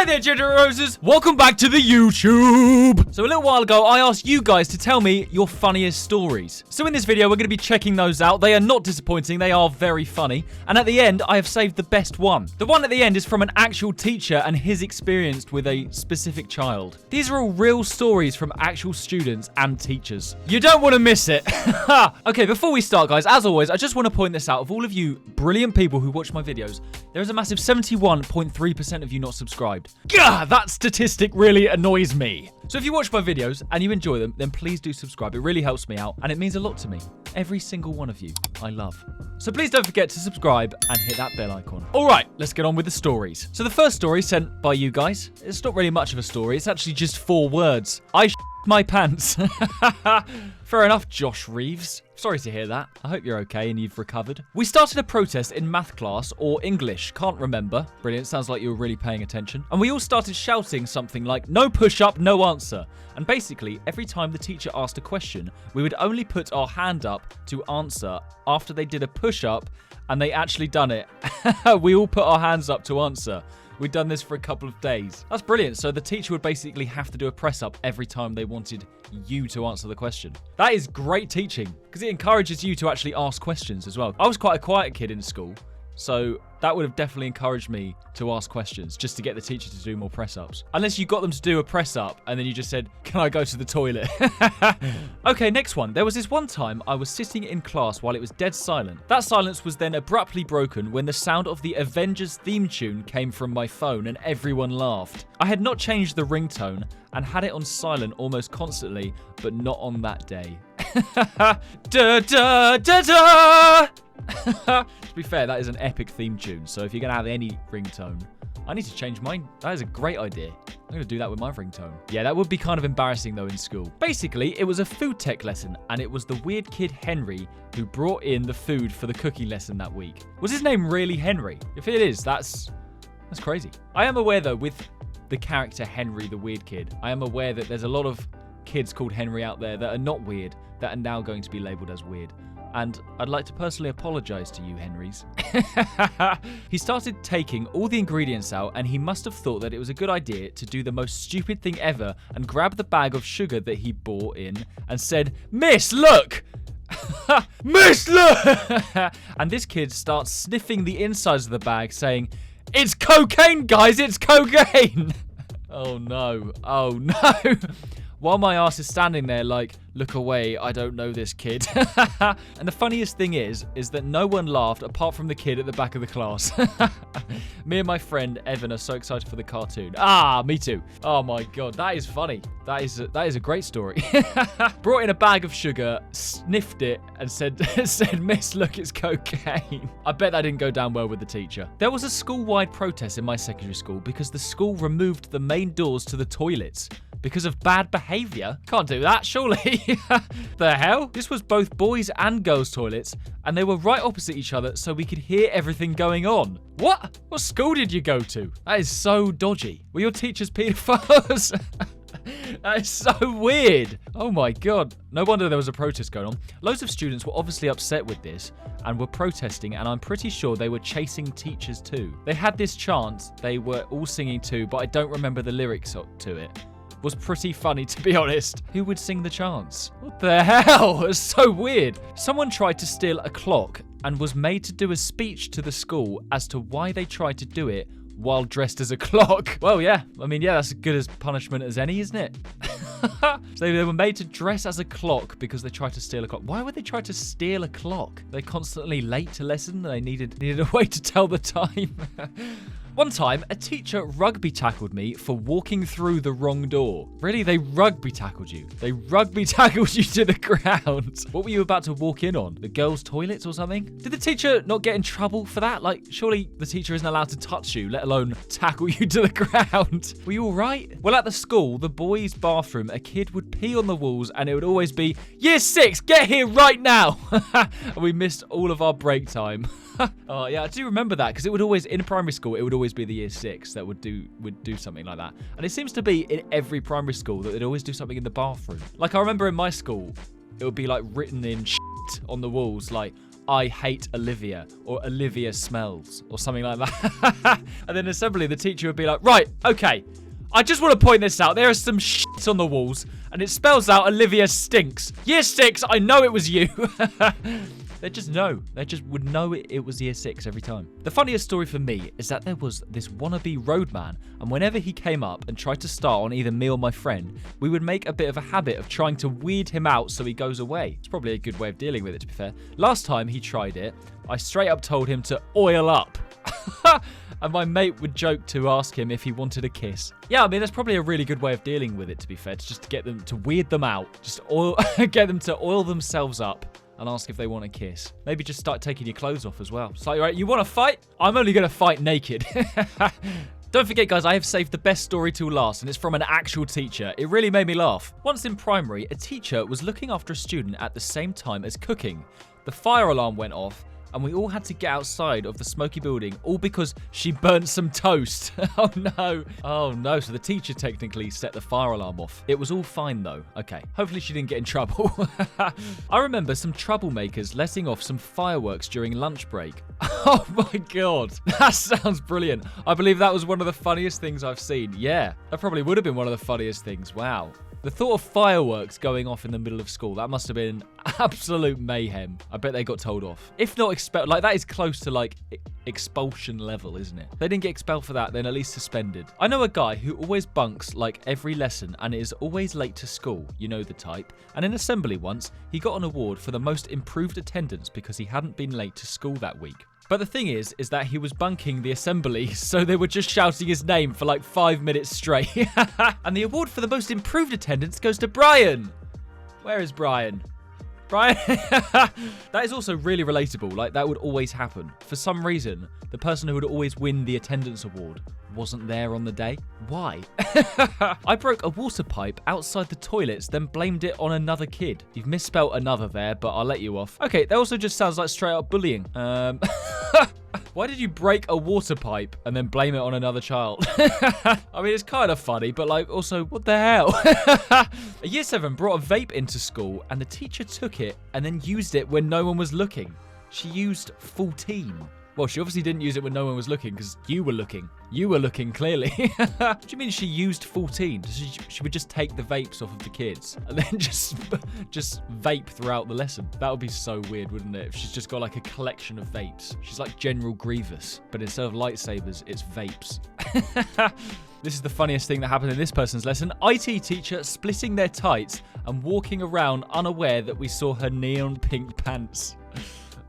Hi there, Ginger Roses. Welcome back to the YouTube. So a little while ago, I asked you guys to tell me your funniest stories. So in this video, we're going to be checking those out. They are not disappointing. They are very funny. And at the end, I have saved the best one. The one at the end is from an actual teacher and his experience with a specific child. These are all real stories from actual students and teachers. You don't want to miss it. Okay, before we start, guys, as always, I just want to point this out. Of all of you brilliant people who watch my videos, there is a massive 71.3% of you not subscribed. Gah, that statistic really annoys me. So if you watch my videos and you enjoy them, then please do subscribe. It really helps me out and it means a lot to me. Every single one of you, I love. So please don't forget to subscribe and hit that bell icon. All right, let's get on with the stories. So the first story sent by you guys, it's not really much of a story. It's actually just 4 words. I my pants. Fair enough, Josh Reeves. Sorry to hear that. I hope you're okay and you've recovered. We started a protest in math class or English. Can't remember. Brilliant. Sounds like you were really paying attention. And we all started shouting something like, no push-up, no answer. And basically, every time the teacher asked a question, we would only put our hand up to answer after they did a push-up and they actually done it. We all put our hands up to answer. We'd done this for a couple of days. That's brilliant. So the teacher would basically have to do a press up every time they wanted you to answer the question. That is great teaching because it encourages you to actually ask questions as well. I was quite a quiet kid in school, so that would have definitely encouraged me to ask questions just to get the teacher to do more press-ups. Unless you got them to do a press-up and then you just said, can I go to the toilet? Okay, next one. There was this one time I was sitting in class while it was dead silent. That silence was then abruptly broken when the sound of the Avengers theme tune came from my phone and everyone laughed. I had not changed the ringtone and had it on silent almost constantly, but not on that day. Da da da da! To be fair, that is an epic theme tune, so if you're going to have any ringtone, I need to change mine. That is a great idea. I'm going to do that with my ringtone. Yeah, that would be kind of embarrassing, though, in school. Basically, it was a food tech lesson, and it was the weird kid Henry who brought in the food for the cooking lesson that week. Was his name really Henry? If it is, that's crazy. I am aware, though, with the character Henry, the weird kid, I am aware that there's a lot of kids called Henry out there that are not weird, that are now going to be labeled as weird. And I'd like to personally apologize to you, Henrys. He started taking all the ingredients out and he must have thought that it was a good idea to do the most stupid thing ever and grab the bag of sugar that he bought in and said, Miss, look! Miss, look! And this kid starts sniffing the insides of the bag saying, it's cocaine, guys, it's cocaine! Oh no, oh no. While my ass is standing there like, look away, I don't know this kid. And the funniest thing is that no one laughed apart from the kid at the back of the class. Me and my friend Evan are so excited for the cartoon. Ah, me too. Oh my god, that is funny. That is a great story. Brought in a bag of sugar, sniffed it, and said, Miss, look, it's cocaine. I bet that didn't go down well with the teacher. There was a school-wide protest in my secondary school because the school removed the main doors to the toilets. Because of bad behaviour? Can't do that, surely. The hell? This was both boys and girls' toilets, and they were right opposite each other, so we could hear everything going on. What? What school did you go to? That is so dodgy. Were your teachers paedophiles? That is so weird. Oh my god. No wonder there was a protest going on. Loads of students were obviously upset with this and were protesting, and I'm pretty sure they were chasing teachers too. They had this chant they were all singing to, but I don't remember the lyrics to it. Was pretty funny, to be honest. Who would sing the chants? What the hell? It's so weird. Someone tried to steal a clock and was made to do a speech to the school as to why they tried to do it while dressed as a clock. Well, yeah. I mean, yeah, that's as good as punishment as any, isn't it? So they were made to dress as a clock because they tried to steal a clock. Why would they try to steal a clock? They're constantly late to lesson. They needed a way to tell the time. One time, a teacher rugby tackled me for walking through the wrong door. Really? They rugby tackled you? They rugby tackled you to the ground? What were you about to walk in on? The girls' toilets or something? Did the teacher not get in trouble for that? Like, surely the teacher isn't allowed to touch you, let alone tackle you to the ground. Were you all right? Well, at the school, the boys' bathroom, a kid would pee on the walls and it would always be, Year 6, get here right now! And we missed all of our break time. Oh yeah, I do remember that because it would always, in primary school, it would always be the year 6 that would do something like that. And it seems to be in every primary school that they'd always do something in the bathroom. Like I remember in my school, it would be like written in shit on the walls, like, I hate Olivia, or Olivia smells, or something like that. And then assembly, the teacher would be like, right, okay, I just want to point this out. There are some shits on the walls, and it spells out Olivia stinks. Year 6, I know it was you. They just know. They just would know it was year 6 every time. The funniest story for me is that there was this wannabe roadman, and whenever he came up and tried to start on either me or my friend, we would make a bit of a habit of trying to weird him out so he goes away. It's probably a good way of dealing with it, to be fair. Last time he tried it, I straight up told him to oil up. And my mate would joke to ask him if he wanted a kiss. Yeah, I mean, that's probably a really good way of dealing with it, to be fair. To just get them to weird them out. Just get them to oil themselves up and ask if they want a kiss. Maybe just start taking your clothes off as well. It's like, right, you want to fight? I'm only going to fight naked. Don't forget, guys, I have saved the best story till last, and it's from an actual teacher. It really made me laugh. Once in primary, a teacher was looking after a student at the same time as cooking. The fire alarm went off, and we all had to get outside of the smoky building, all because she burnt some toast. Oh no. Oh no, so the teacher technically set the fire alarm off. It was all fine though. Okay, hopefully she didn't get in trouble. I remember some troublemakers letting off some fireworks during lunch break. Oh my god, that sounds brilliant. I believe that was one of the funniest things I've seen. Yeah, that probably would have been one of the funniest things. Wow. The thought of fireworks going off in the middle of school, that must have been absolute mayhem. I bet they got told off. If not expelled, like that is close to like expulsion level, isn't it? If they didn't get expelled for that, then at least suspended. I know a guy who always bunks like every lesson and is always late to school. You know the type. And in assembly once, he got an award for the most improved attendance because he hadn't been late to school that week. But the thing is that he was bunking the assembly, so they were just shouting his name for like 5 minutes straight. And the award for the most improved attendance goes to Brian. Where is Brian? Brian? That is also really relatable. Like, that would always happen. For some reason, the person who would always win the attendance award wasn't there on the day. Why? I broke a water pipe outside the toilets, then blamed it on another kid. You've misspelt another there, but I'll let you off. Okay, that also just sounds like straight up bullying. Why did you break a water pipe and then blame it on another child? I mean, it's kind of funny, but like, also, what the hell? A year 7 brought a vape into school, and the teacher took it and then used it when no one was looking. She used 14. Well, she obviously didn't use it when no one was looking because you were looking. You were looking, clearly. What do you mean she used 14? She would just take the vapes off of the kids and then just vape throughout the lesson. That would be so weird, wouldn't it? If she's just got like a collection of vapes. She's like General Grievous, but instead of lightsabers, it's vapes. This is the funniest thing that happened in this person's lesson. IT teacher splitting their tights and walking around unaware that we saw her neon pink pants.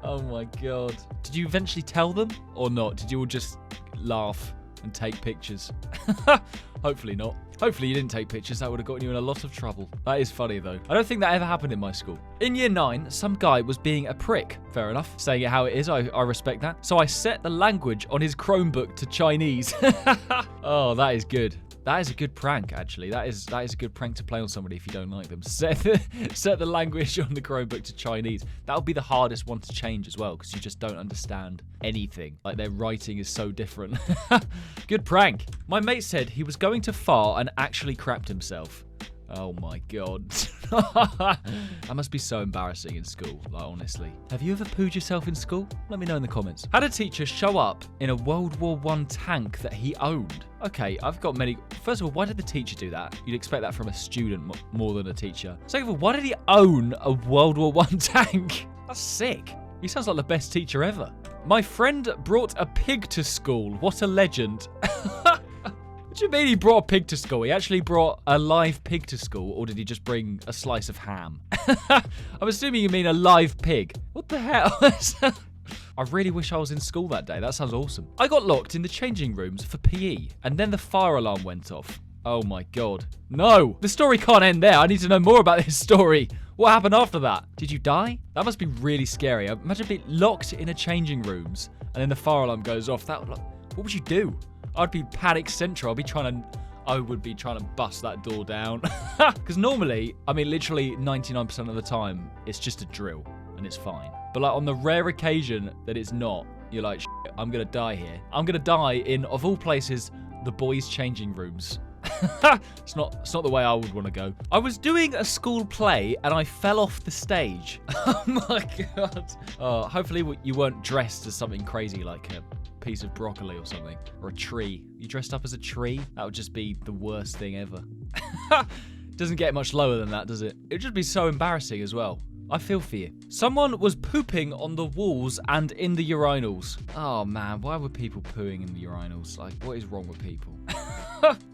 Oh my god. Did you eventually tell them or not? Did you all just laugh and take pictures? Hopefully not. Hopefully you didn't take pictures. That would have gotten you in a lot of trouble. That is funny though. I don't think that ever happened in my school. In year 9, some guy was being a prick. Fair enough. Saying it how it is, I respect that. So I set the language on his Chromebook to Chinese. Oh, that is good. That is a good prank, actually. That is a good prank to play on somebody if you don't like them. Set the language on the Chromebook to Chinese. That would be the hardest one to change as well, because you just don't understand anything. Like, their writing is so different. Good prank. My mate said he was going to fart and actually crapped himself. Oh my god. That must be so embarrassing in school, like, honestly. Have you ever pooed yourself in school? Let me know in the comments. Had a teacher show up in a World War I tank that he owned. Okay, I've got many... First of all, why did the teacher do that? You'd expect that from a student more than a teacher. Second of all, why did he own a World War I tank? That's sick. He sounds like the best teacher ever. My friend brought a pig to school. What a legend. What do you mean he brought a pig to school? He actually brought a live pig to school, or did he just bring a slice of ham? I'm assuming you mean a live pig. What the hell? I really wish I was in school that day. That sounds awesome. I got locked in the changing rooms for PE, and then the fire alarm went off. Oh my god. No! The story can't end there. I need to know more about this story. What happened after that? Did you die? That must be really scary. Imagine being locked in a changing rooms, and then the fire alarm goes off. What would you do? I'd be panic central. I would be trying to bust that door down. Because normally, I mean, literally 99% of the time, it's just a drill and it's fine. But like on the rare occasion that it's not, you're like, I'm going to die here. I'm going to die in, of all places, the boys' changing rooms. It's not the way I would want to go. I was doing a school play and I fell off the stage. Oh my god. Hopefully you weren't dressed as something crazy like a piece of broccoli or something. Or a tree. You dressed up as a tree? That would just be the worst thing ever. Doesn't get much lower than that, does it? It'd just be so embarrassing as well. I feel for you. Someone was pooping on the walls and in the urinals. Oh man, why were people pooing in the urinals? Like, what is wrong with people?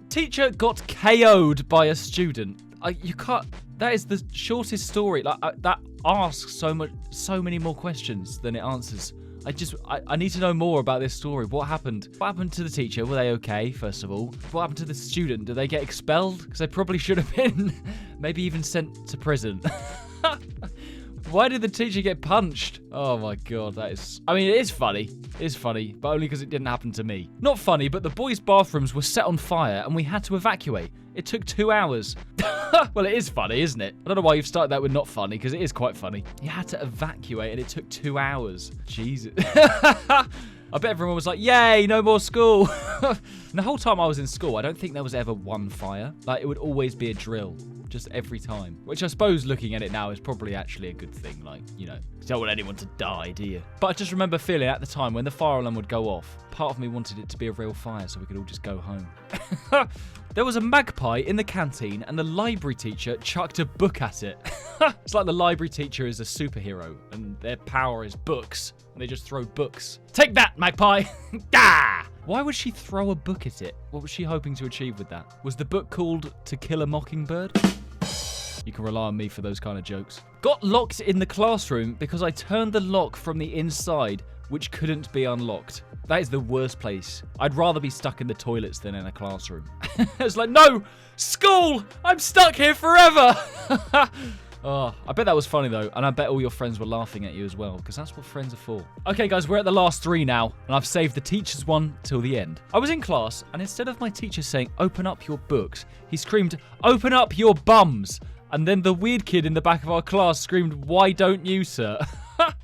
Teacher got KO'd by a student. You can't. That is the shortest story. Like that asks so many more questions than it answers. I need to know more about this story. What happened? What happened to the teacher? Were they okay, first of all? What happened to the student? Did they get expelled? Because they probably should have been. Maybe even sent to prison. Why did the teacher get punched? Oh my god, that is... I mean, it is funny. It is funny, but only because it didn't happen to me. Not funny, but the boys' bathrooms were set on fire and we had to evacuate. It took 2 hours. Well, it is funny, isn't it? I don't know why you've started that with not funny, because it is quite funny. You had to evacuate and it took 2 hours. Jesus. I bet everyone was like, yay, no more school. And the whole time I was in school, I don't think there was ever one fire. Like, it would always be a drill. Just every time. Which I suppose, looking at it now, is probably actually a good thing. Like, you know, you don't want anyone to die, do you? But I just remember feeling at the time when the fire alarm would go off, part of me wanted it to be a real fire so we could all just go home. There was a magpie in the canteen and the library teacher chucked a book at it. It's like the library teacher is a superhero and their power is books. And they just throw books. Take that, magpie! Ah! Why would she throw a book at it? What was she hoping to achieve with that? Was the book called To Kill a Mockingbird? You can rely on me for those kind of jokes. Got locked in the classroom because I turned the lock from the inside, which couldn't be unlocked. That is the worst place. I'd rather be stuck in the toilets than in a classroom. It's like, no! School! I'm stuck here forever! Oh, I bet that was funny though, and I bet all your friends were laughing at you as well, because that's what friends are for. Okay guys, we're at the last 3 now, and I've saved the teacher's one till the end. I was in class, and instead of my teacher saying, open up your books, he screamed, open up your bums! And then the weird kid in the back of our class screamed, why don't you, sir?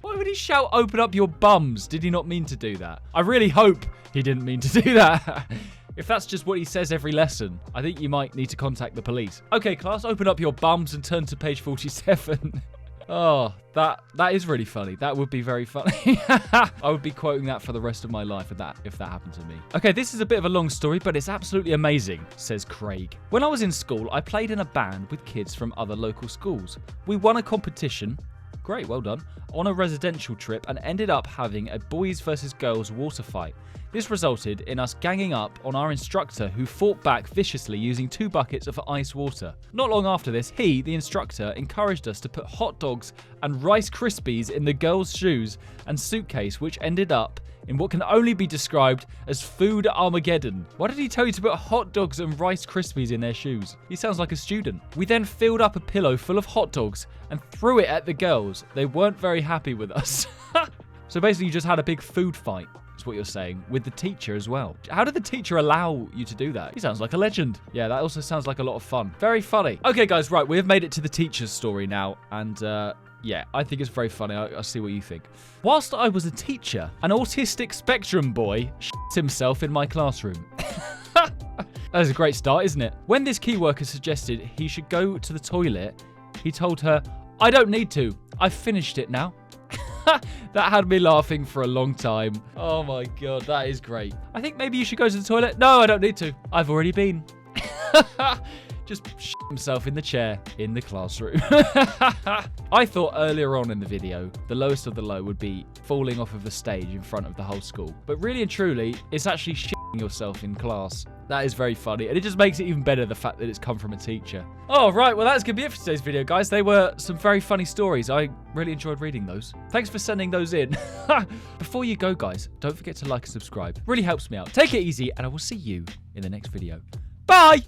Why would he shout, open up your bums? Did he not mean to do that? I really hope he didn't mean to do that. If that's just what he says every lesson, I think you might need to contact the police. Okay, class, open up your bums and turn to page 47. Oh, that is really funny. That would be very funny. I would be quoting that for the rest of my life if that happened to me. Okay, this is a bit of a long story, but it's absolutely amazing, says Craig. When I was in school, I played in a band with kids from other local schools. We won a competition. Great, well done. On a residential trip and ended up having a boys versus girls water fight. This resulted in us ganging up on our instructor who fought back viciously using 2 buckets of ice water. Not long after this, he, the instructor, encouraged us to put hot dogs and Rice Krispies in the girls' shoes and suitcase, which ended up in what can only be described as food Armageddon. Why did he tell you to put hot dogs and Rice Krispies in their shoes? He sounds like a student. We then filled up a pillow full of hot dogs and threw it at the girls. They weren't very happy with us. So basically you just had a big food fight, is what you're saying, with the teacher as well. How did the teacher allow you to do that? He sounds like a legend. Yeah, that also sounds like a lot of fun. Very funny. Okay guys, right, we have made it to the teacher's story now, and yeah, I think it's very funny. I'll see what you think. Whilst I was a teacher, an autistic spectrum boy shit himself in my classroom. That is a great start, isn't it? When this key worker suggested he should go to the toilet, he told her, I don't need to. I've finished it now. That had me laughing for a long time. Oh my god, that is great. I think maybe you should go to the toilet. No, I don't need to. I've already been. Just shit himself in the chair in the classroom. I thought earlier on in the video, the lowest of the low would be falling off of the stage in front of the whole school. But really and truly, it's actually shitting yourself in class. That is very funny. And it just makes it even better, the fact that it's come from a teacher. Oh, right. Well, that's going to be it for today's video, guys. They were some very funny stories. I really enjoyed reading those. Thanks for sending those in. Before you go, guys, don't forget to like and subscribe. Really helps me out. Take it easy, and I will see you in the next video. Bye!